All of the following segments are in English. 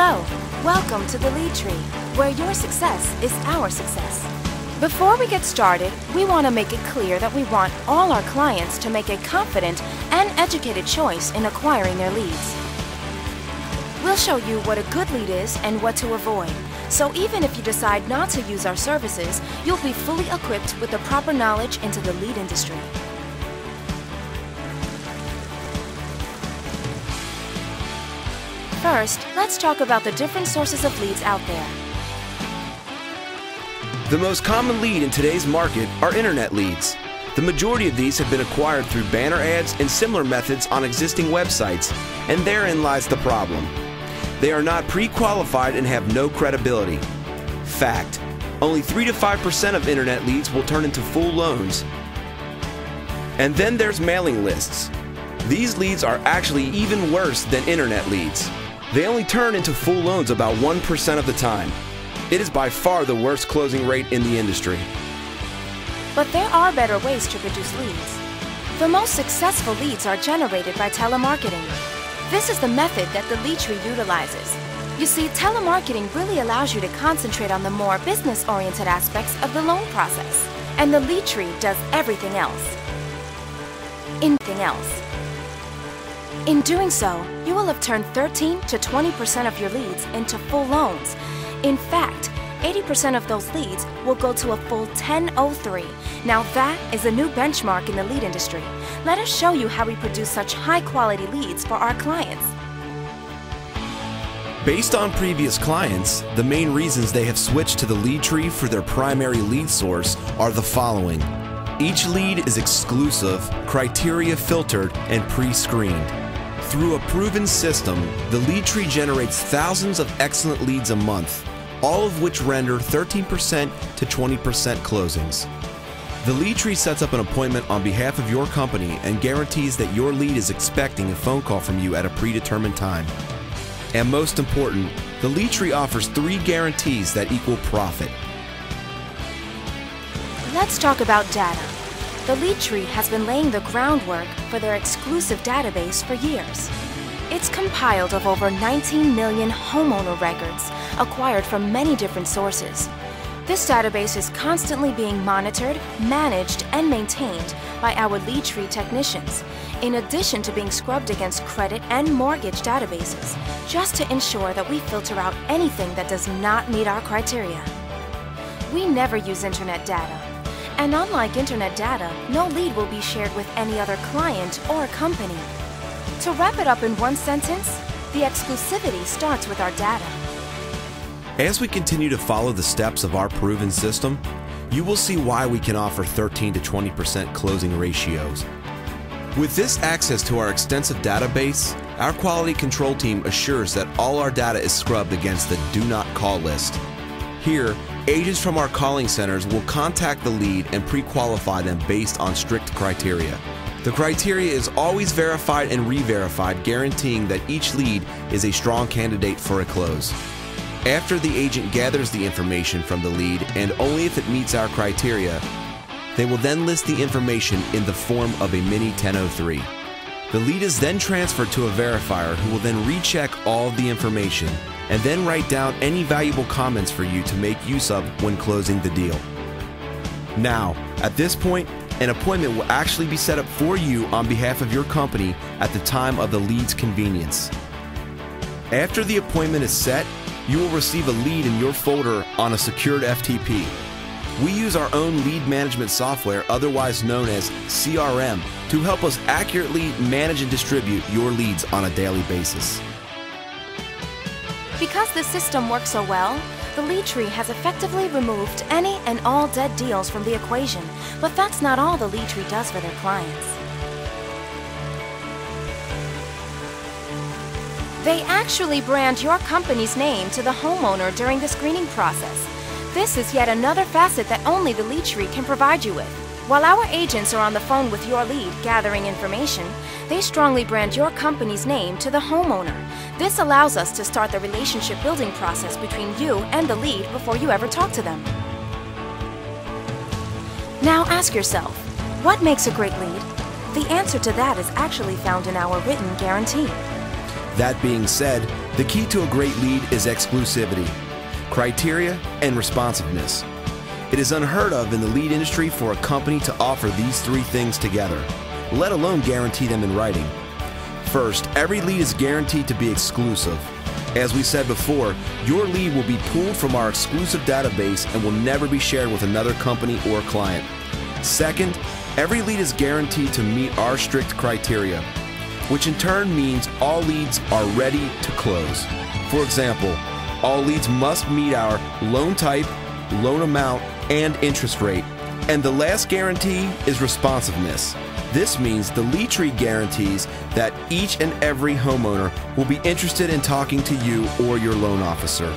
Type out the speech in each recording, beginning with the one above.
Hello, welcome to the Lead Tree, where your success is our success. Before we get started, we want to make it clear that we want all our clients to make a confident and educated choice in acquiring their leads. We'll show you what a good lead is and what to avoid, so even if you decide not to use our services, you'll be fully equipped with the proper knowledge into the lead industry. First, let's talk about the different sources of leads out there. The most common lead in today's market are internet leads. The majority of these have been acquired through banner ads and similar methods on existing websites, and therein lies the problem. They are not pre-qualified and have no credibility. Fact: only 3 to 5% of internet leads will turn into full loans. And then there's mailing lists. These leads are actually even worse than internet leads. They only turn into full loans about 1% of the time. It is by far the worst closing rate in the industry. But there are better ways to produce leads. The most successful leads are generated by telemarketing. This is the method that the Lead Tree utilizes. You see, telemarketing really allows you to concentrate on the more business-oriented aspects of the loan process, and the Lead Tree does everything else. In doing so, you will have turned 13 to 20% of your leads into full loans. In fact, 80% of those leads will go to a full 1003. Now that is a new benchmark in the lead industry. Let us show you how we produce such high-quality leads for our clients. Based on previous clients, the main reasons they have switched to the Lead Tree for their primary lead source are the following. Each lead is exclusive, criteria filtered, and pre-screened. Through a proven system, the Lead Tree generates thousands of excellent leads a month, all of which render 13% to 20% closings. The Lead Tree sets up an appointment on behalf of your company and guarantees that your lead is expecting a phone call from you at a predetermined time. And most important, the Lead Tree offers 3 guarantees that equal profit. Let's talk about data. The Lead Tree has been laying the groundwork for their exclusive database for years. It's compiled of over 19 million homeowner records acquired from many different sources. This database is constantly being monitored, managed, and maintained by our Lead Tree technicians, in addition to being scrubbed against credit and mortgage databases, just to ensure that we filter out anything that does not meet our criteria. We never use internet data. And unlike internet data, no lead will be shared with any other client or company. To wrap it up in one sentence, the exclusivity starts with our data. As we continue to follow the steps of our proven system, you will see why we can offer 13 to 20% closing ratios. With this access to our extensive database, our quality control team assures that all our data is scrubbed against the Do Not Call list. Here, agents from our calling centers will contact the lead and pre-qualify them based on strict criteria. The criteria is always verified and re-verified, guaranteeing that each lead is a strong candidate for a close. After the agent gathers the information from the lead, and only if it meets our criteria, they will then list the information in the form of a mini 1003. The lead is then transferred to a verifier who will then recheck all of the information and then write down any valuable comments for you to make use of when closing the deal. Now, at this point, an appointment will actually be set up for you on behalf of your company at the time of the lead's convenience. After the appointment is set, you will receive a lead in your folder on a secured FTP. We use our own lead management software, otherwise known as CRM, to help us accurately manage and distribute your leads on a daily basis. Because the system works so well, the Lead Tree has effectively removed any and all dead deals from the equation, but that's not all the Lead Tree does for their clients. They actually brand your company's name to the homeowner during the screening process. This is yet another facet that only the Lead Tree can provide you with. While our agents are on the phone with your lead gathering information, they strongly brand your company's name to the homeowner. This allows us to start the relationship building process between you and the lead before you ever talk to them. Now ask yourself, what makes a great lead? The answer to that is actually found in our written guarantee. That being said, The key to a great lead is exclusivity, criteria, and responsiveness. It is unheard of in the lead industry for a company to offer these three things together, let alone guarantee them in writing. First, every lead is guaranteed to be exclusive. As we said before, your lead will be pulled from our exclusive database and will never be shared with another company or client. Second, every lead is guaranteed to meet our strict criteria, which in turn means all leads are ready to close. For example, all leads must meet our loan type, loan amount, and interest rate. And the last guarantee is responsiveness. This means the lead tree guarantees that each and every homeowner will be interested in talking to you or your loan officer.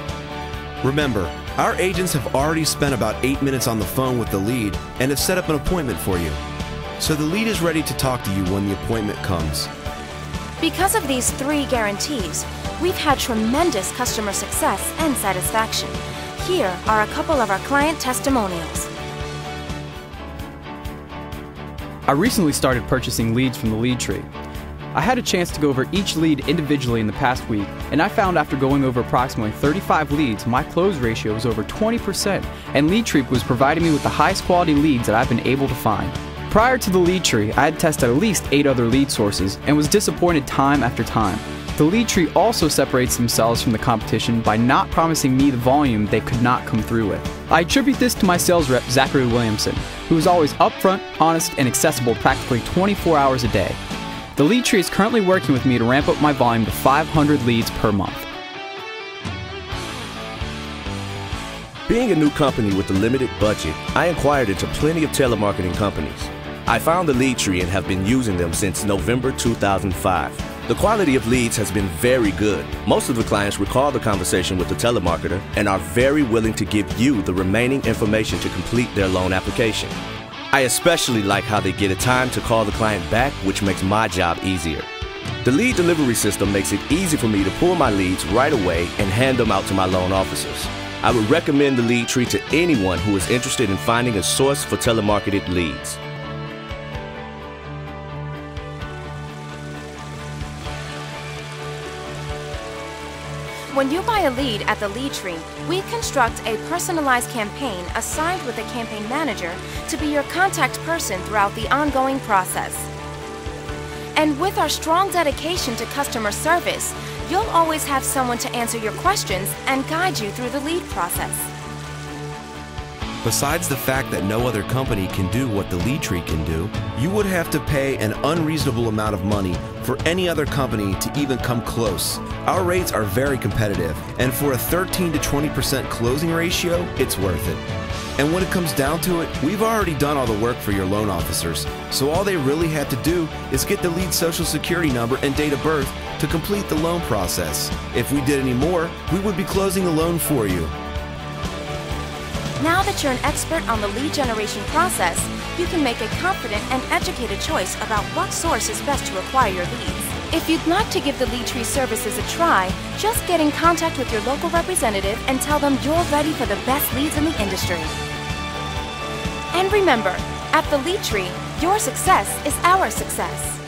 Remember, our agents have already spent about 8 minutes on the phone with the lead and have set up an appointment for you. So the lead is ready to talk to you when the appointment comes. Because of these three guarantees, we've had tremendous customer success and satisfaction. Here are a couple of our client testimonials. I recently started purchasing leads from the lead tree. I had a chance to go over each lead individually in the past week, and I found after going over approximately 35 leads, my close ratio was over 20%, and Lead Tree was providing me with the highest quality leads that I've been able to find. Prior to the lead tree, I had tested at least 8 other lead sources and was disappointed time after time. The lead tree also separates themselves from the competition by not promising me the volume they could not come through with. I attribute this to my sales rep, Zachary Williamson, who is always upfront, honest, and accessible practically 24 hours a day. The lead tree is currently working with me to ramp up my volume to 500 leads per month. Being a new company with a limited budget, I inquired into plenty of telemarketing companies. I found the lead tree and have been using them since November 2005. The quality of leads has been very good. Most of the clients recall the conversation with the telemarketer and are very willing to give you the remaining information to complete their loan application. I especially like how they get a time to call the client back, which makes my job easier. The lead delivery system makes it easy for me to pull my leads right away and hand them out to my loan officers. I would recommend the lead tree to anyone who is interested in finding a source for telemarketed leads. When you buy a lead at the Lead Tree, we construct a personalized campaign assigned with a campaign manager to be your contact person throughout the ongoing process. And with our strong dedication to customer service, you'll always have someone to answer your questions and guide you through the lead process. Besides the fact that no other company can do what the lead tree can do, you would have to pay an unreasonable amount of money for any other company to even come close. Our rates are very competitive, and for a 13 to 20% closing ratio, it's worth it. And when it comes down to it, we've already done all the work for your loan officers, so all they really have to do is get the lead's social security number and date of birth to complete the loan process. If we did any more, we would be closing the loan for you. Now that you're an expert on the lead generation process, you can make a confident and educated choice about what source is best to acquire your leads. If you'd like to give the Lead Tree services a try, just get in contact with your local representative and tell them you're ready for the best leads in the industry. And remember, at the Lead Tree, your success is our success.